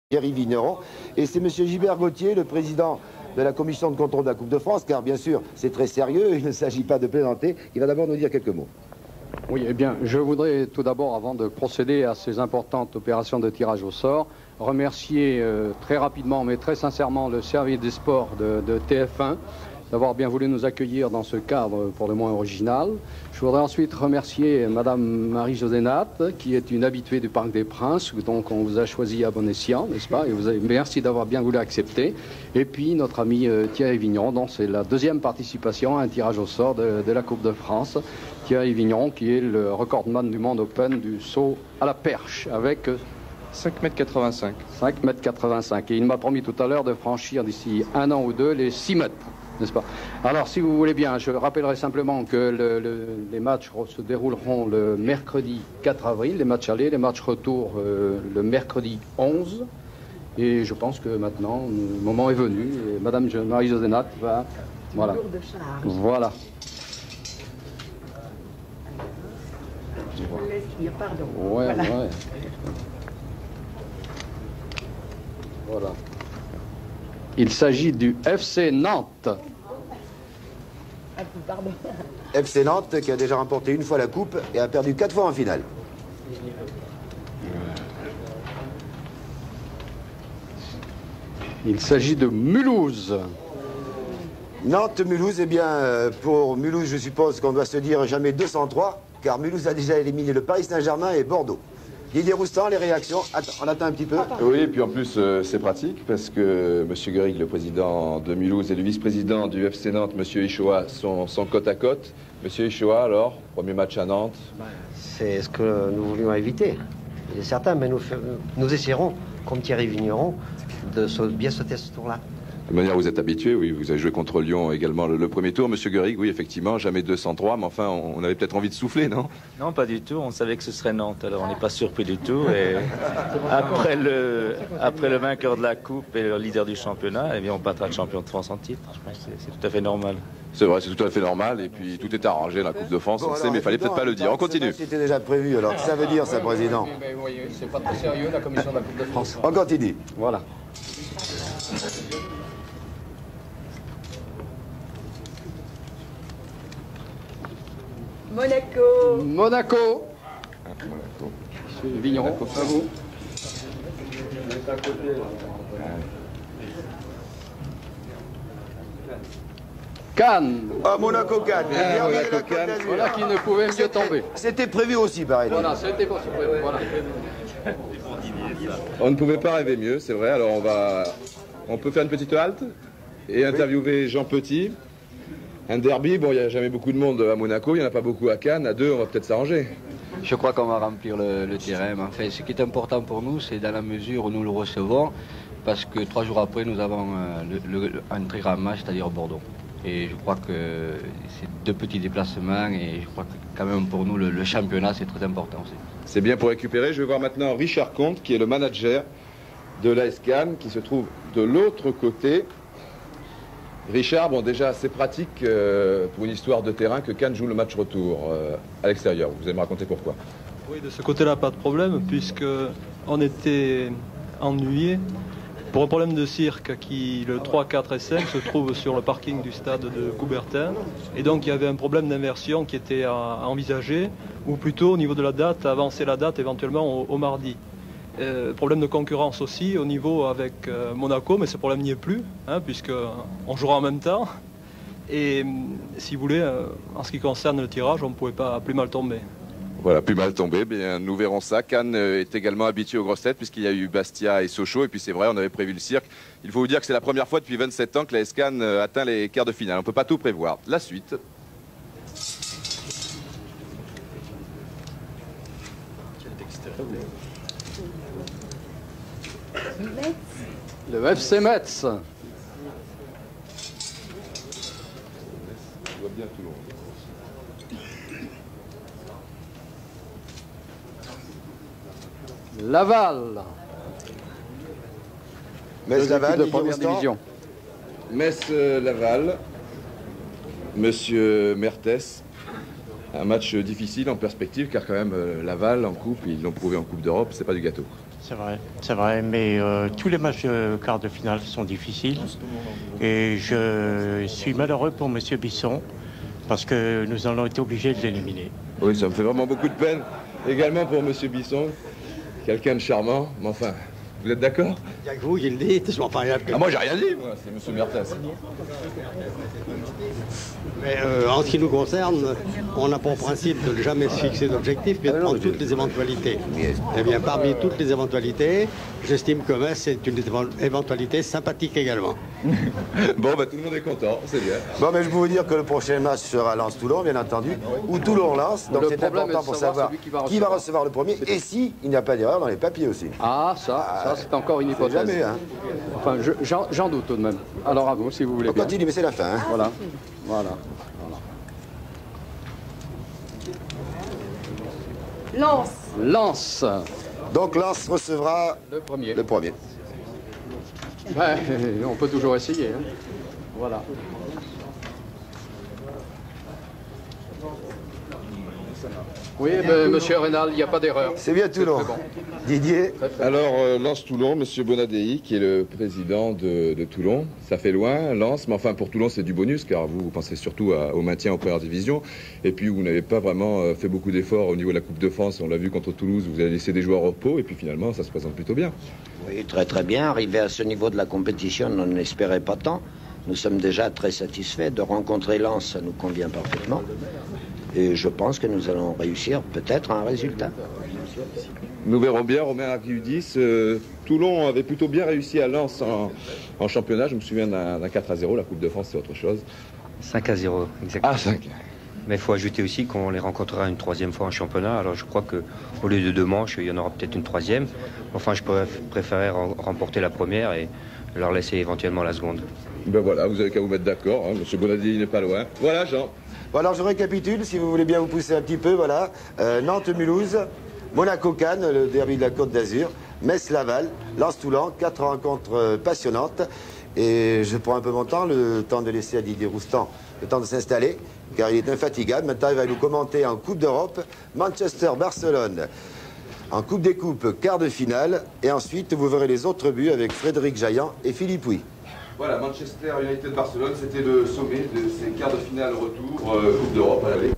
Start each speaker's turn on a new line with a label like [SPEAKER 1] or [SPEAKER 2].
[SPEAKER 1] Thierry Vigneron. Et c'est M. Gilbert Gauthier, le président de la commission de contrôle de la Coupe de France, car bien sûr, c'est très sérieux, il ne s'agit pas de plaisanter, qui va d'abord nous dire quelques mots.
[SPEAKER 2] Oui, eh bien, je voudrais tout d'abord, avant de procéder à ces importantes opérations de tirage au sort, remercier très rapidement, mais très sincèrement, le service des sports de TF1 d'avoir bien voulu nous accueillir dans ce cadre pour le moins original. Je voudrais ensuite remercier Madame Marie-Josée Nat, qui est une habituée du Parc des Princes, donc on vous a choisi à bon escient, n'est-ce pas? Et merci d'avoir bien voulu accepter. Et puis notre ami Thierry Vigneron, dont c'est la deuxième participation à un tirage au sort de la Coupe de France. Thierry Vigneron, qui est le recordman du monde open du saut à la perche, avec
[SPEAKER 3] 5,85 m.
[SPEAKER 2] 5,85 m. Et il m'a promis tout à l'heure de franchir d'ici 1 an ou 2 les 6 mètres. N'est-ce pas? Alors, si vous voulez bien, je rappellerai simplement que les matchs se dérouleront le mercredi 4 avril, les matchs allés, les matchs retour le mercredi 11. Et je pense que maintenant, le moment est venu. Et Madame Marie-Josée Nat va... Voilà. Voilà.
[SPEAKER 4] Je vous laisse dire, pardon.
[SPEAKER 2] Ouais,
[SPEAKER 4] voilà.
[SPEAKER 2] Ouais. Voilà. Il s'agit du FC Nantes.
[SPEAKER 4] Ah, pardon.
[SPEAKER 1] FC Nantes qui a déjà remporté une fois la Coupe et a perdu 4 fois en finale.
[SPEAKER 2] Il s'agit de Mulhouse.
[SPEAKER 1] Nantes-Mulhouse, eh bien, pour Mulhouse, je suppose qu'on doit se dire jamais 203, car Mulhouse a déjà éliminé le Paris Saint-Germain et Bordeaux. Didier Roustan, les réactions? On attend un petit peu.
[SPEAKER 3] Oui, et puis en plus, c'est pratique parce que M. Guerig, le président de Mulhouse, et le vice-président du FC Nantes, M. Ichoa, sont côte à côte. M. Ichoa, alors, premier match à Nantes.
[SPEAKER 5] C'est ce que nous voulions éviter. Il est certain, mais nous essaierons, comme Thierry Vigneron, de bien sauter ce tour-là.
[SPEAKER 3] De manière, vous êtes habitué, oui, vous avez joué contre Lyon également le premier tour. Monsieur Guerig, oui, effectivement, jamais 203, mais enfin, on avait peut-être envie de souffler, non?
[SPEAKER 6] Non, pas du tout. On savait que ce serait Nantes, alors on n'est pas surpris du tout. Et après le vainqueur de la Coupe et le leader du championnat, eh bien, on battra le champion de France en titre. Je pense que c'est tout à fait normal.
[SPEAKER 3] C'est vrai, c'est tout à fait normal, et puis tout est arrangé dans la Coupe de France, on sait, mais il fallait peut-être pas le dire. On continue.
[SPEAKER 1] C'était déjà prévu, alors ça veut dire ça, président?
[SPEAKER 2] Vous voyez, c'est pas très sérieux, la commission de la Coupe de France.
[SPEAKER 1] On continue.
[SPEAKER 2] Voilà.
[SPEAKER 4] Monaco.
[SPEAKER 2] Monaco.
[SPEAKER 3] Monaco.
[SPEAKER 2] Monsieur Vigneron, à vous. Cannes.
[SPEAKER 1] Ah, Monaco-Cannes.
[SPEAKER 2] Voilà qui ne pouvait mieux tomber.
[SPEAKER 1] C'était prévu aussi, pareil.
[SPEAKER 2] Voilà, c'était possible. Voilà.
[SPEAKER 3] On ne pouvait pas rêver mieux, c'est vrai. Alors on peut faire une petite halte et interviewer Jean Petit. Un derby, bon, il n'y a jamais beaucoup de monde à Monaco, il n'y en a pas beaucoup à Cannes. À 2, on va peut-être s'arranger.
[SPEAKER 7] Je crois qu'on va remplir le terrain. Mais enfin, ce qui est important pour nous, c'est dans la mesure où nous le recevons, parce que 3 jours après, nous avons un très grand match, c'est-à-dire Bordeaux. Et je crois que c'est 2 petits déplacements, et je crois que quand même pour nous, le championnat, c'est très important aussi.
[SPEAKER 3] C'est bien pour récupérer. Je vais voir maintenant Richard Comte, qui est le manager de l'AS Cannes, qui se trouve de l'autre côté. Richard, bon, déjà, c'est pratique pour une histoire de terrain que Cannes joue le match retour à l'extérieur. Vous allez me raconter pourquoi?
[SPEAKER 8] Oui, de ce côté-là, pas de problème, puisqu'on était ennuyés pour un problème de cirque qui, le 3, 4 et 5, se trouve sur le parking du stade de Coubertin. Et donc, il y avait un problème d'inversion qui était à envisager, ou plutôt, au niveau de la date, avancer la date éventuellement au mardi. Problème de concurrence aussi au niveau avec Monaco, mais ce problème n'y est plus, hein, puisqu'on jouera en même temps. Et si vous voulez, en ce qui concerne le tirage, on ne pouvait pas plus mal tomber.
[SPEAKER 3] Voilà, plus mal tombé, bien, nous verrons ça. Cannes est également habitué aux grosses têtes puisqu'il y a eu Bastia et Sochaux, et puis c'est vrai, on avait prévu le cirque. Il faut vous dire que c'est la première fois depuis 27 ans que l'AS Cannes atteint les quarts de finale. On ne peut pas tout prévoir. La suite.
[SPEAKER 2] Le FC Metz.
[SPEAKER 3] Je vois bien tout le monde.
[SPEAKER 2] Laval.
[SPEAKER 1] Metz-Laval,
[SPEAKER 2] de première division.
[SPEAKER 3] Metz-Laval. Monsieur Mertès. Un match difficile en perspective, car quand même Laval en coupe, ils l'ont prouvé en Coupe d'Europe, c'est pas du gâteau.
[SPEAKER 9] c'est vrai, mais tous les matchs de quart de finale sont difficiles et je suis malheureux pour M. Bisson parce que nous allons être obligés de l'éliminer.
[SPEAKER 3] Oui, ça me fait vraiment beaucoup de peine. Également pour M. Bisson, quelqu'un de charmant, mais enfin, vous êtes d'accord?
[SPEAKER 10] Il y a que vous qui le dites, je m'en parle rien.
[SPEAKER 3] Ah, moi j'ai rien dit, moi, c'est M. Mertens.
[SPEAKER 10] Mais en ce qui nous concerne, on n'a pour principe de ne jamais se fixer d'objectif, mais de prendre toutes les éventualités. Eh bien, parmi toutes les éventualités, j'estime que Metz c'est une éventualité sympathique également.
[SPEAKER 3] Bon, bah tout le monde est content, c'est bien.
[SPEAKER 1] Bon, mais je peux vous dire que le prochain match sera Lens-Toulon, bien entendu, ou Toulon-Lens. Donc c'est important pour savoir qui va recevoir le premier et s'il n'y a pas d'erreur dans les papiers aussi.
[SPEAKER 2] Ah, ça c'est encore une hypothèse.
[SPEAKER 1] Jamais, hein.
[SPEAKER 2] Enfin, j'en doute tout de même. Alors à vous, si vous voulez.
[SPEAKER 1] On continue, mais c'est la fin. Hein.
[SPEAKER 2] Voilà. Lens.
[SPEAKER 1] Donc Lens recevra
[SPEAKER 2] le premier. Ouais, on peut toujours essayer. Hein. Voilà. Oui, mais monsieur Rénal, il n'y a pas d'erreur.
[SPEAKER 1] C'est bien Toulon. Bon. Didier.
[SPEAKER 3] Alors, Lens-Toulon, monsieur Bonadei, qui est le président de Toulon. Ça fait loin, Lens, mais enfin pour Toulon, c'est du bonus, car vous pensez surtout au maintien en première division. Et puis, vous n'avez pas vraiment fait beaucoup d'efforts au niveau de la Coupe de France. On l'a vu contre Toulouse, vous avez laissé des joueurs au repos, et puis finalement, ça se présente plutôt bien.
[SPEAKER 11] Oui, très très bien. Arrivé à ce niveau de la compétition, on n'espérait pas tant. Nous sommes déjà très satisfaits. De rencontrer Lens, ça nous convient parfaitement. Et je pense que nous allons réussir peut-être un résultat.
[SPEAKER 3] Nous verrons bien, Romain Archiudis. Toulon avait plutôt bien réussi à Lens en championnat. Je me souviens d'un 4-0. La Coupe de France, c'est autre chose.
[SPEAKER 5] 5-0, exactement.
[SPEAKER 3] Ah, 5.
[SPEAKER 5] Mais il faut ajouter aussi qu'on les rencontrera une troisième fois en championnat. Alors je crois qu'au lieu de 2 manches, il y en aura peut-être une troisième. Enfin, je préférerais remporter la première et leur laisser éventuellement la seconde.
[SPEAKER 3] Ben voilà, vous avez qu'à vous mettre d'accord. Hein. Monsieur Bonadei n'est pas loin. Voilà, Jean.
[SPEAKER 1] Bon, alors je récapitule, si vous voulez bien vous pousser un petit peu, voilà. Nantes-Mulhouse, Monaco-Cannes, le derby de la Côte d'Azur, Metz-Laval, Lens-Toulon, 4 rencontres passionnantes. Et je prends un peu mon temps, le temps de laisser à Didier Roustan le temps de s'installer, car il est infatigable. Maintenant, il va nous commenter en Coupe d'Europe, Manchester-Barcelone. En Coupe des Coupes, quart de finale. Et ensuite, vous verrez les autres buts avec Frédéric Jaillant et Philippe Huy.
[SPEAKER 3] Voilà, Manchester United Barcelone, c'était le sommet de ces quarts de finale retour Coupe d'Europe à l'aller.